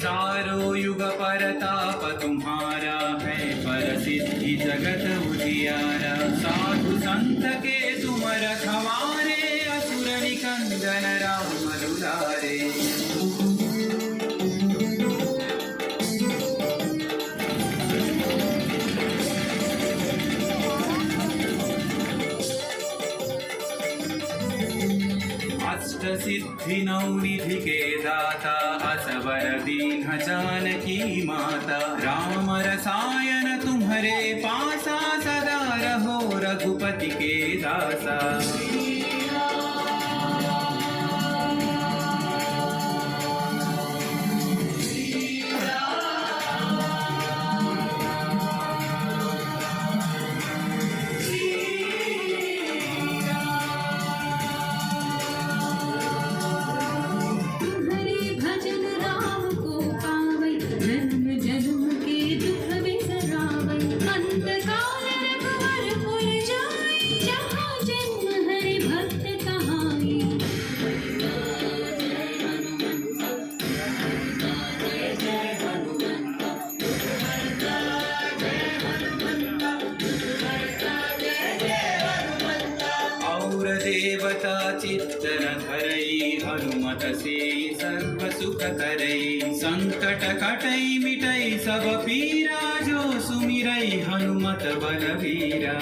चारों युग परताप तुम्हारा है, पर सिद्धि जगत उजियारा। साधु संत के तुम रखवारे, असुर निकंदन राम दुलारे। अष्ट सिद्धि नवनिधि के दाता, असवर दीन जानकी माता। राम रसायन तुम्हारे पासा, सदा रहो रघुपति के दासा। देवता चित्तन धरई, हनुमत से सर्व सुख करई। संकट कटई मिटई सब पीरा, जो सुमिरई हनुमत बलवीरा।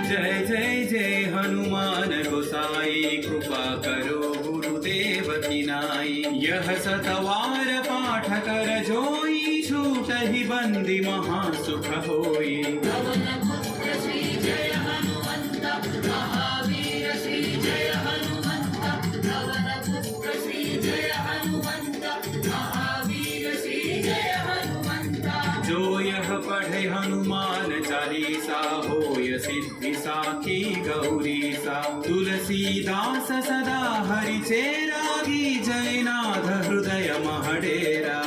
जय जय जय हनुमान गोसाई, कृपा करो गुरुदेव की नाई। यह सतवार पाठ कर जोई, छूट ही बंदी महासुख होई। पवन पुत्र श्री जय हनुमंत, महावीर श्री जय हनुमंत। पवन पुत्र श्री जय हनुमंत, महावीर श्री जय हनुमंत। जो यह पढ़े हनुमान चालीसा, होय सिद्धि साखी गौरीसा। तुलसीदास सदा हरि चेरागी, जय नाथ हृदय महडेरा।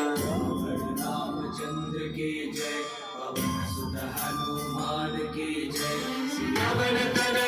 रामचंद्र के जय, पवन सुत हनुमान के जय।